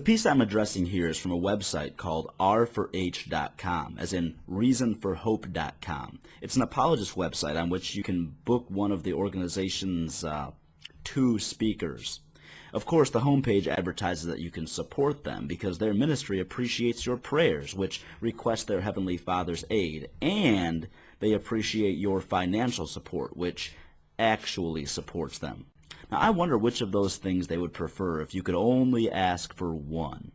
The piece I'm addressing here is from a website called r4h.com, as in reasonforhope.com. It's an apologist website on which you can book one of the organization's 2 speakers. Of course, the homepage advertises that you can support them because their ministry appreciates your prayers, which request their Heavenly Father's aid, and they appreciate your financial support, which actually supports them. Now, I wonder which of those things they would prefer if you could only ask for one.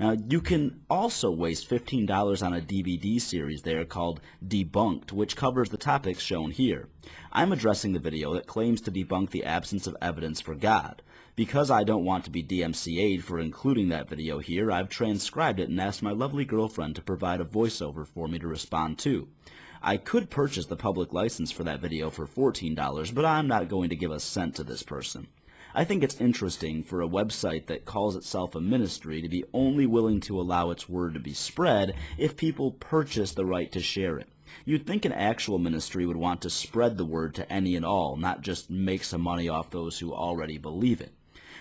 Now, you can also waste $15 on a DVD series there called Debunked, which covers the topics shown here. I'm addressing the video that claims to debunk the absence of evidence for God. Because I don't want to be DMCA'd for including that video here, I've transcribed it and asked my lovely girlfriend to provide a voiceover for me to respond to. I could purchase the public license for that video for $14, but I'm not going to give a cent to this person. I think it's interesting for a website that calls itself a ministry to be only willing to allow its word to be spread if people purchase the right to share it. You'd think an actual ministry would want to spread the word to any and all, not just make some money off those who already believe it.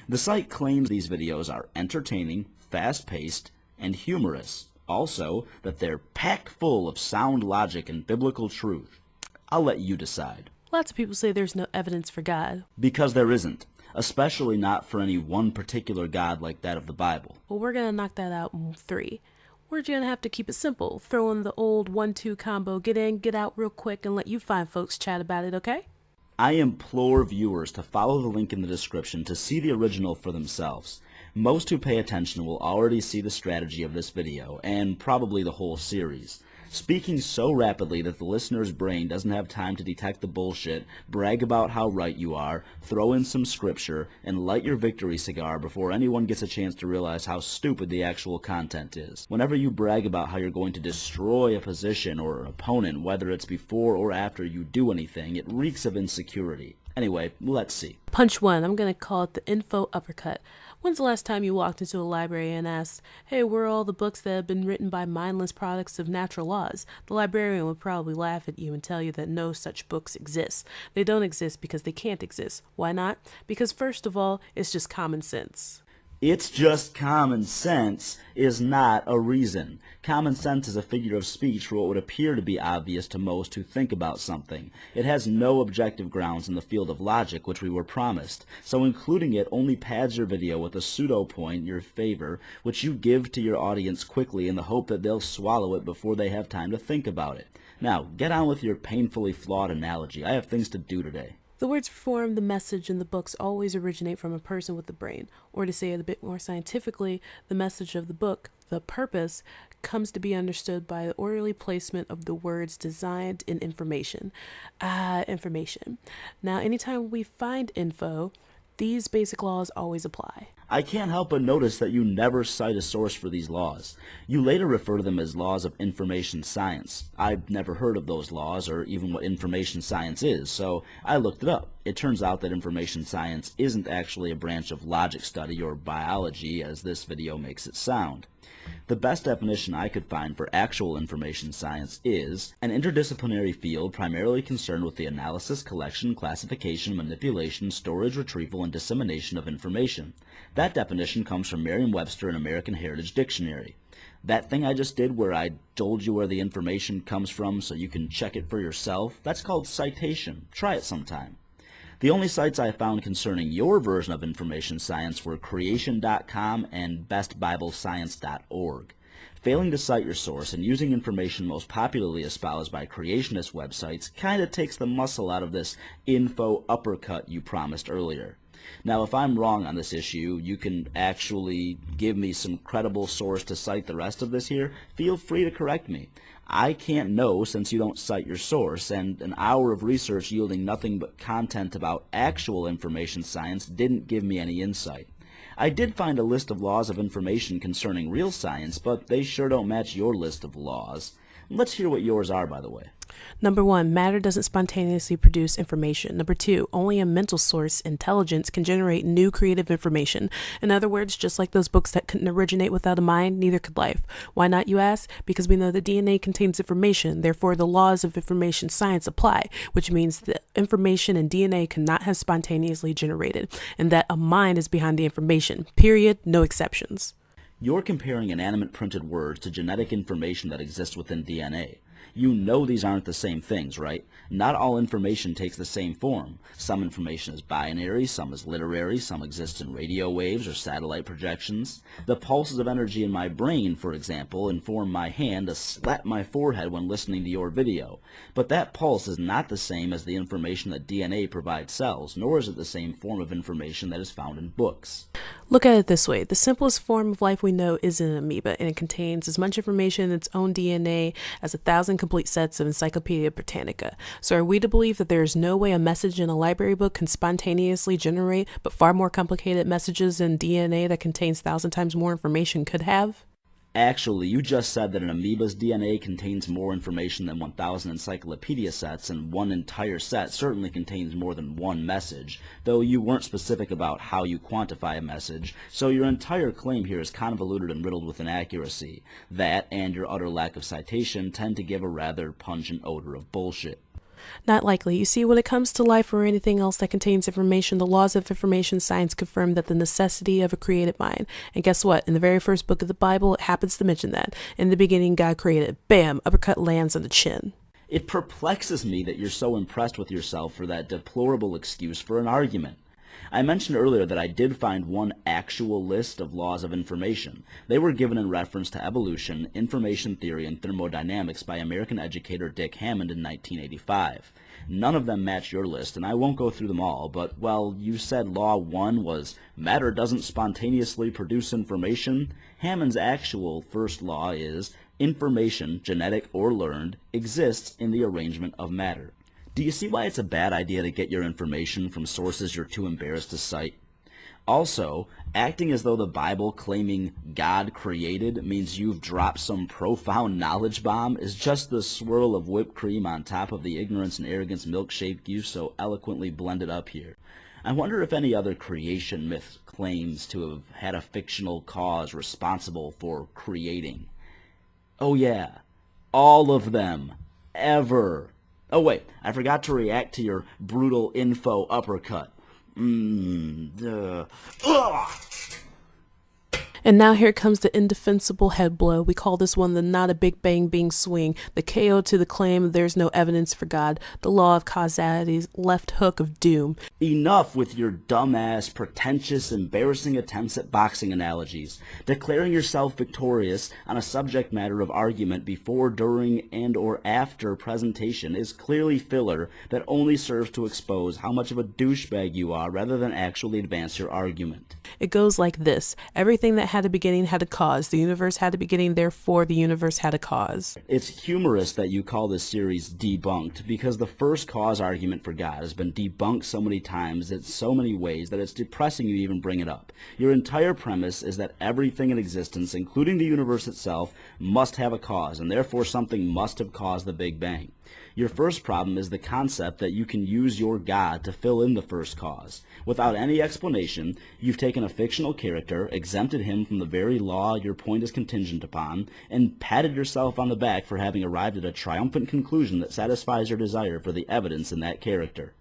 The site claims these videos are entertaining, fast-paced, and humorous. Also, that they're packed full of sound logic and biblical truth. I'll let you decide. Lots of people say there's no evidence for God. Because there isn't, especially not for any one particular God like that of the Bible. Well, we're going to knock that out in 3. We're going to have to keep it simple. Throw in the old 1-2 combo, get in, get out real quick, and let you fine folks chat about it, okay? I implore viewers to follow the link in the description to see the original for themselves. Most who pay attention will already see the strategy of this video, and probably the whole series. Speaking so rapidly that the listener's brain doesn't have time to detect the bullshit, brag about how right you are, throw in some scripture, and light your victory cigar before anyone gets a chance to realize how stupid the actual content is. Whenever you brag about how you're going to destroy a position or an opponent, whether it's before or after you do anything, it reeks of insecurity. Anyway, let's see. Punch 1. I'm going to call it the info uppercut. When's the last time you walked into a library and asked, hey, where are all the books that have been written by mindless products of natural laws? The librarian would probably laugh at you and tell you that no such books exist. They don't exist because they can't exist. Why not? Because first of all, it's just common sense. It's just common sense is not a reason. Common sense is a figure of speech for what would appear to be obvious to most who think about something. It has no objective grounds in the field of logic which we were promised, so including it only pads your video with a pseudo-point in your favor, which you give to your audience quickly in the hope that they'll swallow it before they have time to think about it. Now, get on with your painfully flawed analogy. I have things to do today. The words form the message in the books always originate from a person with a brain, or to say it a bit more scientifically, the message of the book, the purpose, comes to be understood by the orderly placement of the words designed in information. Information. Now, anytime we find info, these basic laws always apply. I can't help but notice that you never cite a source for these laws. You later refer to them as laws of information science. I've never heard of those laws or even what information science is, so I looked it up. It turns out that information science isn't actually a branch of logic study or biology as this video makes it sound. The best definition I could find for actual information science is an interdisciplinary field primarily concerned with the analysis, collection, classification, manipulation, storage, retrieval, and dissemination of information. That definition comes from Merriam-Webster and American Heritage Dictionary. That thing I just did where I told you where the information comes from so you can check it for yourself, that's called citation. Try it sometime. The only sites I found concerning your version of information science were creation.com and bestbiblescience.org. Failing to cite your source and using information most popularly espoused by creationist websites kinda takes the muscle out of this info uppercut you promised earlier. Now, if I'm wrong on this issue, you can actually give me some credible source to cite the rest of this here. Feel free to correct me. I can't know since you don't cite your source, and an hour of research yielding nothing but content about actual information science didn't give me any insight. I did find a list of laws of information concerning real science, but they sure don't match your list of laws. Let's hear what yours are, by the way. Number 1, matter doesn't spontaneously produce information. Number 2, only a mental source, intelligence, can generate new creative information. In other words, just like those books that couldn't originate without a mind, neither could life. Why not, you ask? Because we know that DNA contains information, therefore the laws of information science apply, which means that information in DNA cannot have spontaneously generated, and that a mind is behind the information. Period. No exceptions. You're comparing inanimate printed words to genetic information that exists within DNA. You know these aren't the same things, right? Not all information takes the same form. Some information is binary, some is literary, some exists in radio waves or satellite projections. The pulses of energy in my brain, for example, inform my hand to slap my forehead when listening to your video. But that pulse is not the same as the information that DNA provides cells, nor is it the same form of information that is found in books. Look at it this way. The simplest form of life we know is an amoeba, and it contains as much information in its own DNA as 1,000 complete sets of Encyclopedia Britannica. So are we to believe that there is no way a message in a library book can spontaneously generate, but far more complicated messages in DNA that contains 1,000 times more information could have? Actually, you just said that an amoeba's DNA contains more information than 1,000 encyclopedia sets, and one entire set certainly contains more than one message, though you weren't specific about how you quantify a message, so your entire claim here is convoluted and riddled with inaccuracy. That, and your utter lack of citation, tend to give a rather pungent odor of bullshit. Not likely. You see, when it comes to life or anything else that contains information, the laws of information science confirm that the necessity of a created mind. And guess what? In the very first book of the Bible, it happens to mention that. In the beginning, God created. Bam! Uppercut lands on the chin. It perplexes me that you're so impressed with yourself for that deplorable excuse for an argument. I mentioned earlier that I did find one actual list of laws of information. They were given in reference to evolution, information theory, and thermodynamics by American educator Dick Hammond in 1985. None of them match your list, and I won't go through them all, but, well, you said Law 1 was matter doesn't spontaneously produce information. Hammond's actual first law is information, genetic or learned, exists in the arrangement of matter. Do you see why it's a bad idea to get your information from sources you're too embarrassed to cite? Also, acting as though the Bible claiming God created means you've dropped some profound knowledge bomb is just the swirl of whipped cream on top of the ignorance and arrogance milkshake you've so eloquently blended up here. I wonder if any other creation myth claims to have had a fictional cause responsible for creating. Oh yeah, all of them, ever. Oh wait, I forgot to react to your brutal info uppercut. And now here comes the indefensible head blow. We call this one the not a big bang bing swing, the KO to the claim there's no evidence for God, the law of causality's left hook of doom. Enough with your dumbass, pretentious, embarrassing attempts at boxing analogies. Declaring yourself victorious on a subject matter of argument before, during, and or after presentation is clearly filler that only serves to expose how much of a douchebag you are rather than actually advance your argument. It goes like this. Everything that had a beginning had a cause. The universe had a beginning, therefore the universe had a cause. It's humorous that you call this series debunked, because the first cause argument for God has been debunked so many times in so many ways that it's depressing you to even bring it up. Your entire premise is that everything in existence, including the universe itself, must have a cause, and therefore something must have caused the Big Bang. Your first problem is the concept that you can use your God to fill in the first cause. Without any explanation, you've taken a fictional character, exempted him from the very law your point is contingent upon, and patted yourself on the back for having arrived at a triumphant conclusion that satisfies your desire for the evidence in that character.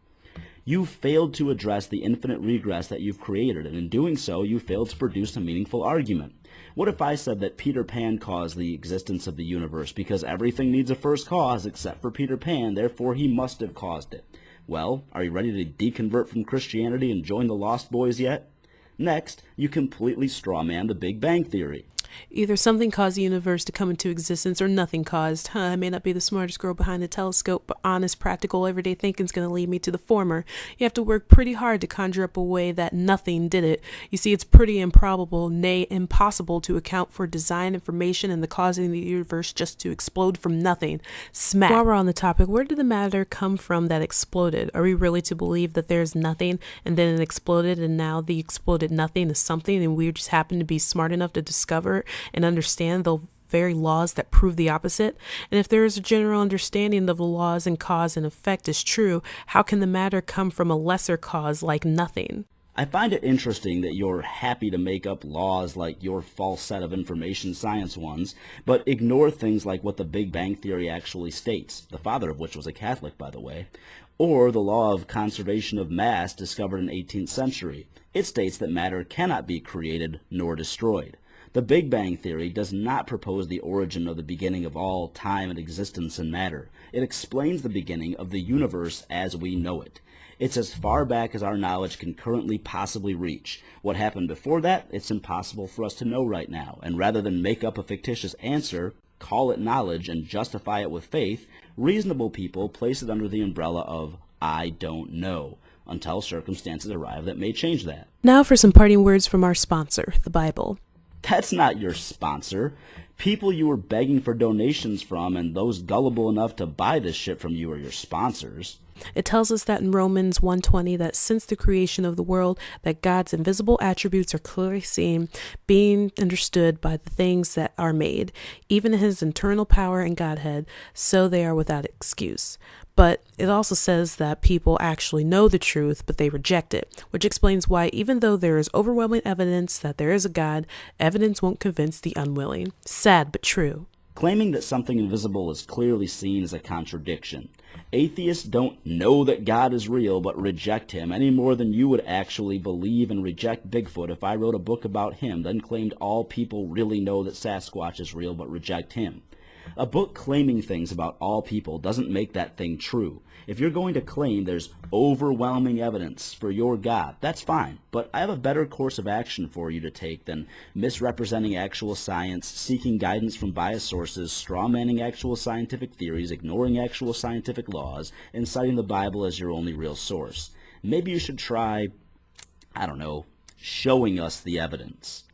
You failed to address the infinite regress that you've created, and in doing so, you failed to produce a meaningful argument. What if I said that Peter Pan caused the existence of the universe because everything needs a first cause except for Peter Pan, therefore he must have caused it? Well, are you ready to deconvert from Christianity and join the Lost Boys yet? Next, you completely strawman the Big Bang Theory. Either something caused the universe to come into existence or nothing caused. I may not be the smartest girl behind the telescope, but honest, practical, everyday thinking is going to lead me to the former. You have to work pretty hard to conjure up a way that nothing did it. You see, it's pretty improbable, nay, impossible to account for design information and the causing the universe just to explode from nothing. Smack. While we're on the topic, where did the matter come from that exploded? Are we really to believe that there's nothing and then it exploded and now the exploded nothing is something and we just happen to be smart enough to discover and understand the very laws that prove the opposite? And if there is a general understanding of the laws and cause and effect is true, how can the matter come from a lesser cause like nothing? I find it interesting that you're happy to make up laws like your false set of information science ones, but ignore things like what the Big Bang Theory actually states, the father of which was a Catholic, by the way, or the law of conservation of mass discovered in the 18th century. It states that matter cannot be created nor destroyed. The Big Bang Theory does not propose the origin of the beginning of all time and existence in matter. It explains the beginning of the universe as we know it. It's as far back as our knowledge can currently possibly reach. What happened before that, it's impossible for us to know right now. And rather than make up a fictitious answer, call it knowledge, and justify it with faith, reasonable people place it under the umbrella of "I don't know," until circumstances arrive that may change that. Now for some parting words from our sponsor, the Bible. That's not your sponsor. People you were begging for donations from and those gullible enough to buy this shit from you are your sponsors. It tells us that in Romans 1:20 that since the creation of the world, that God's invisible attributes are clearly seen, being understood by the things that are made, even his internal power and Godhead, so they are without excuse. But it also says that people actually know the truth, but they reject it, which explains why even though there is overwhelming evidence that there is a God, evidence won't convince the unwilling. Sad but true. Claiming that something invisible is clearly seen is a contradiction. Atheists don't know that God is real but reject him any more than you would actually believe and reject Bigfoot if I wrote a book about him, then claimed all people really know that Sasquatch is real but reject him. A book claiming things about all people doesn't make that thing true. If you're going to claim there's overwhelming evidence for your God, that's fine, but I have a better course of action for you to take than misrepresenting actual science, seeking guidance from biased sources, strawmanning actual scientific theories, ignoring actual scientific laws, and citing the Bible as your only real source. Maybe you should try, I don't know, showing us the evidence.